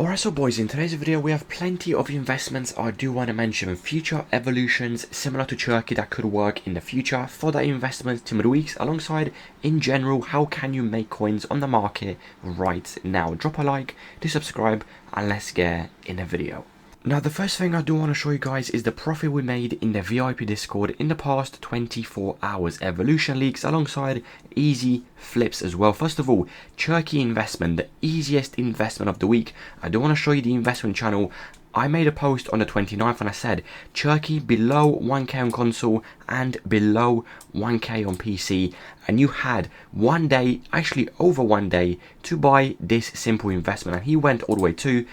Alright, so boys, in today's video we have plenty of investments I do want to mention, future evolutions similar to Churkey that could work in the future, for that investment to midweeks, alongside in general how can you make coins on the market right now. Drop a like, do subscribe, and let's get in the video. Now the first thing I do want to show you guys is the profit we made in the VIP Discord in the past 24 hours, evolution leaks alongside easy flips as well. First of all, Churkey investment, the easiest investment of the week. I do want to show you the investment channel. I made a post on the 29th and I said Churkey below 1k on console and below 1k on PC, and you had one day, actually over one day, to buy this simple investment, and he went all the way to,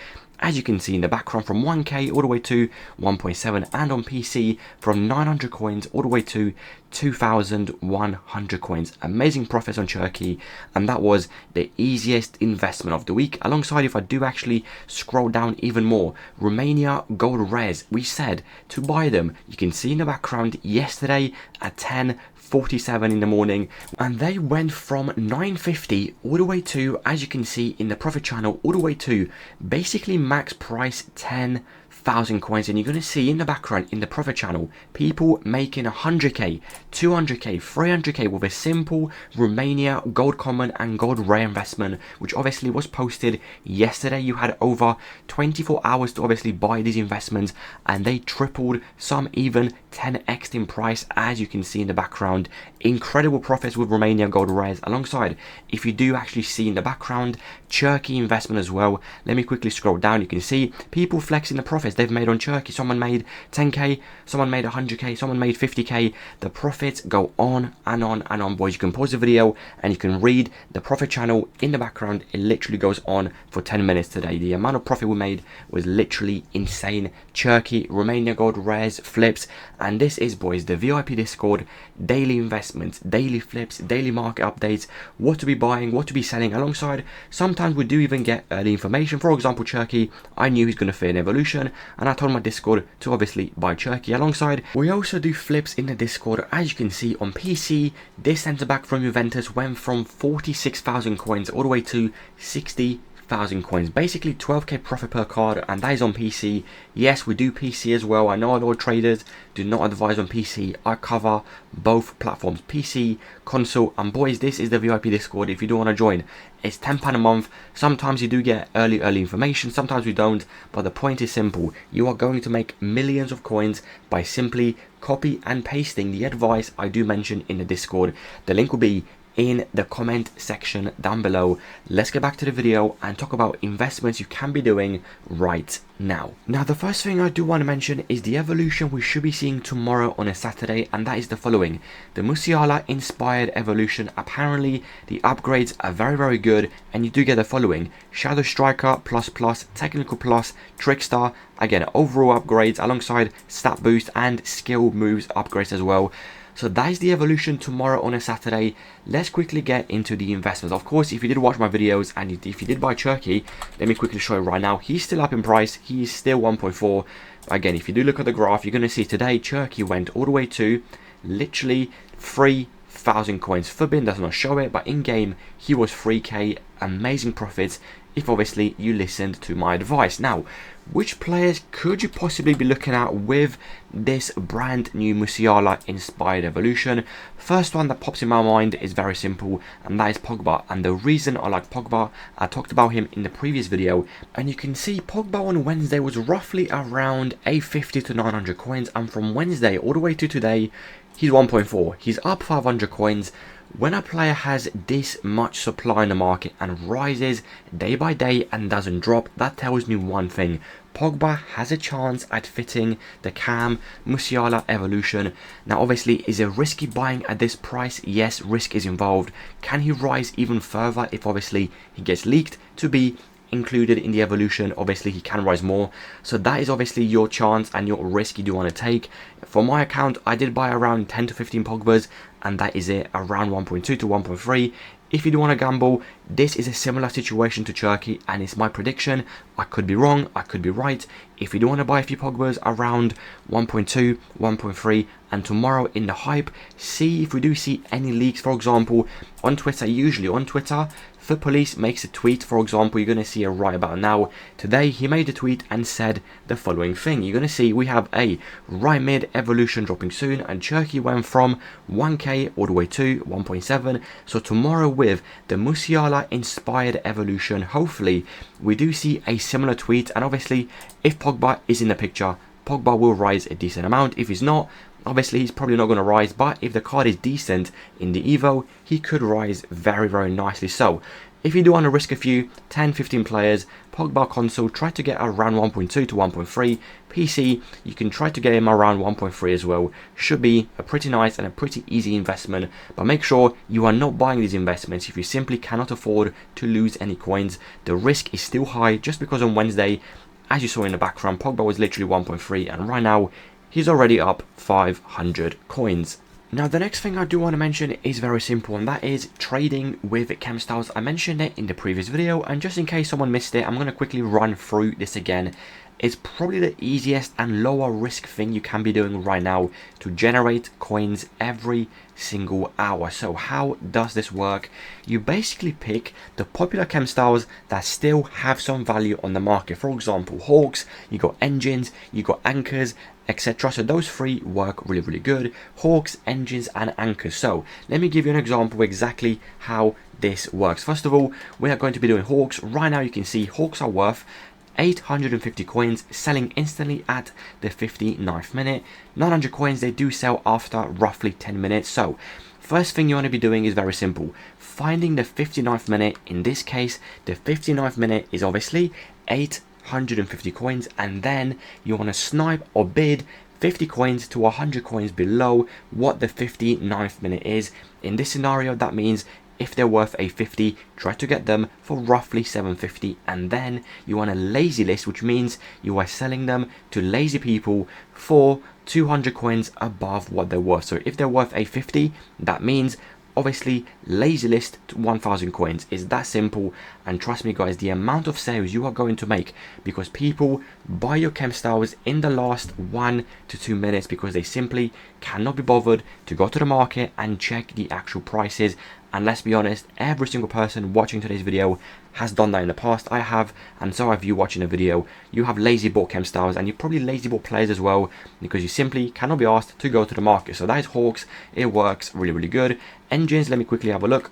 as you can see in the background, from 1k all the way to 1.7, and on PC from 900 coins all the way to 2,100 coins. Amazing profits on Churkey, and that was the easiest investment of the week. Alongside, if I do actually scroll down even more, Romania Gold Rares, we said to buy them. You can see in the background yesterday at 10:47 in the morning, and they went from 950 all the way to, as you can see in the profit channel, all the way to basically max price 10,000 coins. And you're going to see in the background in the profit channel people making 100k, 200k, 300k with a simple Romania gold common and gold rare investment, which obviously was posted yesterday. You had over 24 hours to obviously buy these investments, and they tripled, some even 10x in price, as you can see in the background. Incredible profits with Romania gold rares. Alongside, if you do actually see in the background, Churkey investment as well. Let me quickly scroll down. You can see people flexing the profits they've made on Churkey. Someone made 10k, someone made 100k, someone made 50k. The profits go on and on and on, boys. You can pause the video and you can read the profit channel in the background. It literally goes on for 10 minutes today. The amount of profit we made was literally insane. Churkey, Romania gold rares, flips, and this is, boys, the VIP Discord, daily investments, daily flips, daily market updates, what to be buying, what to be selling. Alongside, sometimes we do even get early information. For example, Churkey, I knew he's going to fail in evolution, and I told my Discord to obviously buy Churkey. Alongside, we also do flips in the Discord. As you can see on PC, this centre back from Juventus went from 46,000 coins all the way to 60,000 coins, basically 12k profit per card, and that is on PC. Yes, we do PC as well. I know a lot of traders do not advise on PC. I cover both platforms, PC, console, and boys, this is the VIP Discord. If you do want to join, it's £10 a month. Sometimes you do get early information, sometimes we don't, but the point is simple. You are going to make millions of coins by simply copy and pasting the advice I do mention in the Discord. The link will be in the comment section down below. Let's get back to the video and talk about investments you can be doing right now. Now the first thing I do want to mention is the evolution we should be seeing tomorrow on a Saturday, and that is the following: the Musiala inspired evolution. Apparently the upgrades are very good, and you do get the following: Shadow Striker plus, Technical plus, Trickster, again overall upgrades, alongside stat boost and skill moves upgrades as well. So that is the evolution tomorrow on a Saturday. Let's quickly get into the investments. Of course, if you did watch my videos and if you did buy Churkey, let me quickly show you right now. He's still up in price. He is still 1.4. Again, if you do look at the graph, you're going to see today Churkey went all the way to literally 3,000 coins. Forbin does not show it, but in game he was 3k. Amazing profits if obviously you listened to my advice. Now, which players could you possibly be looking at with this brand new Musiala inspired evolution? First one that pops in my mind is very simple, and that is Pogba. And the reason I like Pogba, I talked about him in the previous video, and you can see Pogba on Wednesday was roughly around 850 to 900 coins, and from Wednesday all the way to today he's 1.4. He's up 500 coins. When a player has this much supply in the market and rises day by day and doesn't drop, that tells me one thing: Pogba has a chance at fitting the Cam Musiala evolution. Now obviously, is it risky buying at this price? Yes, risk is involved. Can he rise even further if obviously he gets leaked to be included in the evolution? Obviously he can rise more, so that is obviously your chance and your risk you do want to take. For my account, I did buy around 10 to 15 Pogbas, and that is it, around 1.2 to 1.3. If you do want to gamble, this is a similar situation to Churkey, and it's my prediction. I could be wrong, I could be right. If you do want to buy a few Pogbas around 1.2, 1.3, and tomorrow in the hype, see if we do see any leaks. For example, on Twitter, usually on Twitter, Foot Police makes a tweet, for example, you're going to see it right about now. Today, he made a tweet and said the following thing. You're going to see we have a right mid evolution dropping soon, and Churkey went from 1k all the way to 1.7. So tomorrow with the Musiala inspired evolution, hopefully we do see a similar tweet. And obviously, if Pogba is in the picture, Pogba will rise a decent amount. If he's not, obviously he's probably not going to rise, but if the card is decent in the Evo, he could rise very nicely. So if you do want to risk a few 10-15 players, Pogba console, try to get around 1.2 to 1.3. PC, you can try to get him around 1.3 as well. Should be a pretty nice and a pretty easy investment, but make sure you are not buying these investments if you simply cannot afford to lose any coins. The risk is still high just because on Wednesday, as you saw in the background, Pogba was literally 1.3, and right now he's already up 500 coins. Now the next thing I do want to mention is very simple, and that is trading with chem styles. I mentioned it in the previous video, and just in case someone missed it, I'm going to quickly run through this again. It's probably the easiest and lower risk thing you can be doing right now to generate coins every single hour. So how does this work? You basically pick the popular chem styles that still have some value on the market. For example, Hawks, you got engines, you got anchors, etc. So those three work really good. Hawks, engines and anchors. So let me give you an example exactly how this works. First of all, we are going to be doing Hawks. Right now you can see Hawks are worth 850 coins, selling instantly at the 59th minute. 900 coins, they do sell after roughly 10 minutes. So first thing you want to be doing is very simple. Finding the 59th minute. In this case, the 59th minute is obviously 850 coins, and then you want to snipe or bid 50 coins to 100 coins below what the 59th minute is. In this scenario, that means if they're worth a 50, try to get them for roughly 750, and then you want a lazy list, which means you are selling them to lazy people for 200 coins above what they're worth. So if they're worth a 50, that means obviously lazy list to 1000 coins. Is that simple. And trust me guys, the amount of sales you are going to make, because people buy your chem styles in the last 1 to 2 minutes because they simply cannot be bothered to go to the market and check the actual prices. And let's be honest, every single person watching today's video has done that in the past. I have, and so have you watching the video. You have lazy bought chem styles, and you probably lazy bought players as well, because you simply cannot be asked to go to the market. So that is Hawks. It works really good. Engines, let me quickly have a look.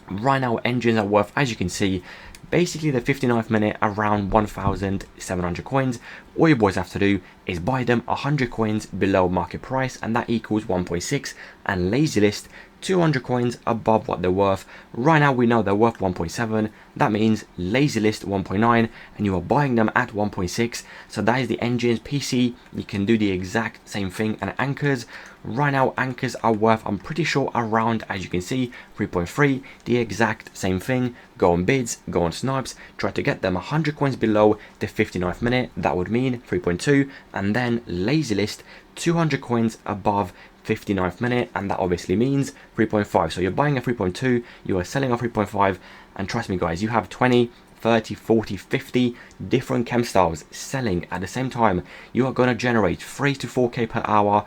Right now engines are worth, as you can see, basically the 59th minute around 1,700 coins. All your boys have to do is buy them 100 coins below market price, and that equals 1.6, and lazy list 200 coins above what they're worth. Right now we know they're worth 1.7. that means lazy list 1.9, and you are buying them at 1.6. so that is the engines. PC, you can do the exact same thing. And anchors, right now anchors are worth, I'm pretty sure, around, as you can see, 3.3, the exact same thing. Go on bids, go on snipes, try to get them 100 coins below the 59th minute, that would mean 3.2, and then lazy list 200 coins above 59th minute, and that obviously means 3.5. so you're buying a 3.2, you are selling a 3.5, and trust me guys, you have 20, 30, 40, 50 different chem styles selling at the same time. You are going to generate 3 to 4k per hour.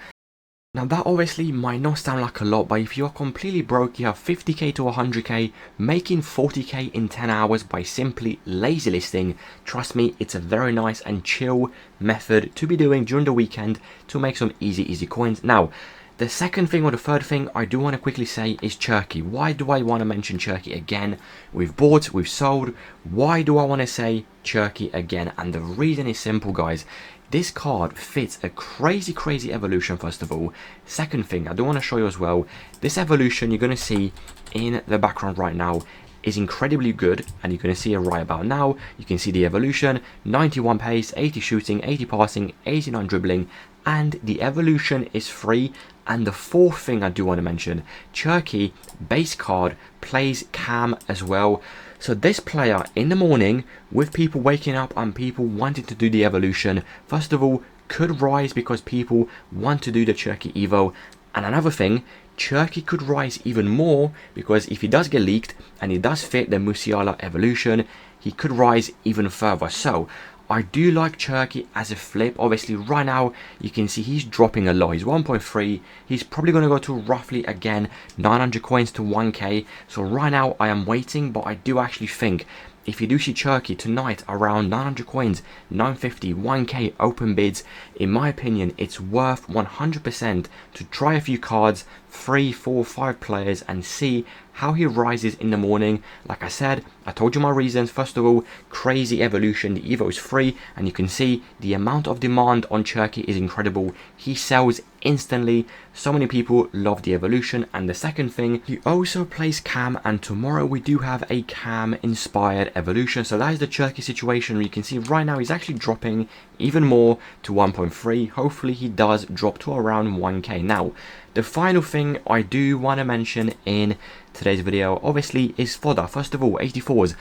Now that obviously might not sound like a lot, but if you are completely broke, you have 50k to 100k, making 40k in 10 hours by simply lazy listing. Trust me, it's a very nice and chill method to be doing during the weekend to make some easy coins. Now, the second thing, or the third thing I do want to quickly say is Churkey. Why do I want to mention Churkey again? We've bought, we've sold. Why do I want to say Churkey again? And the reason is simple, guys. This card fits a crazy evolution, first of all. Second thing, I do want to show you as well. This evolution you're going to see in the background right now is incredibly good, and you're going to see it right about now. You can see the evolution: 91 pace, 80 shooting, 80 passing, 89 dribbling, and the evolution is free. And the fourth thing I do want to mention, Churkey base card plays cam as well. So this player in the morning, with people waking up and people wanting to do the evolution, first of all, could rise because people want to do the Churkey Evo. And another thing, Churkey could rise even more because if he does get leaked and he does fit the Musiala evolution, he could rise even further. So I do like Churkey as a flip. Obviously right now you can see he's dropping a lot. He's 1.3. He's probably going to go to roughly again 900 coins to 1k. So right now I am waiting, but I do actually think if you do see Churkey tonight around 900 coins, 950, 1k open bids, in my opinion, it's worth 100% to try a few cards, 3, 4, 5 players, and see how he rises in the morning. Like I said, I told you my reasons. First of all, crazy evolution. The Evo is free, and you can see the amount of demand on Churkey is incredible. He sells instantly. So many people love the evolution. And the second thing, he also plays Cam, and tomorrow we do have a Cam inspired evolution. So that is the Churkey situation where you can see right now he's actually dropping even more to 1.3. Hopefully he does drop to around 1k. Now the final thing I do want to mention in today's video obviously is Fodder. First of all, 84s,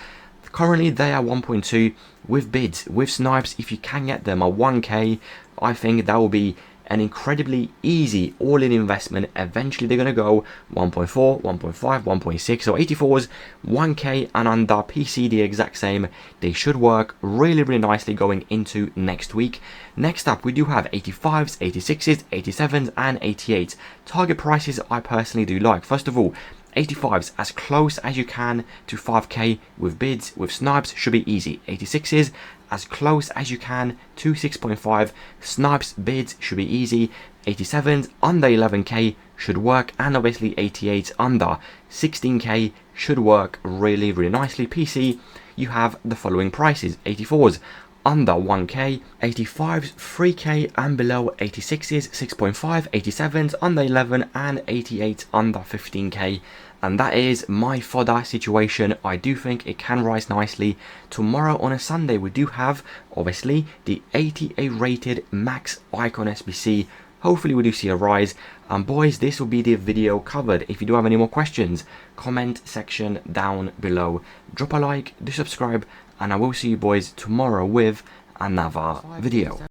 currently they are 1.2 with bids, with snipes. If you can get them at 1k, I think that will be an incredibly easy all-in investment. Eventually they're going to go 1.4, 1.5, 1.6. So 84s, 1k and under. PC the exact same. They should work really nicely going into next week. Next up we do have 85s, 86s, 87s and 88s. Target prices I personally do like. First of all, 85s as close as you can to 5k with bids, with snipes, should be easy. 86s as close as you can to 6.5, snipes, bids should be easy. 87s under 11k should work, and obviously 88s under 16k should work really nicely. PC, you have the following prices: 84s under 1k, 85s 3k and below, 86s 6.5, 87s under 11 and 88s under 15k. And that is my Fodder situation. I do think it can rise nicely. Tomorrow on a Sunday we do have obviously the 88 rated max icon SBC. Hopefully we do see a rise. And boys, this will be the video covered. If you do have any more questions, comment section down below. Drop a like, do subscribe, and I will see you boys tomorrow with another video.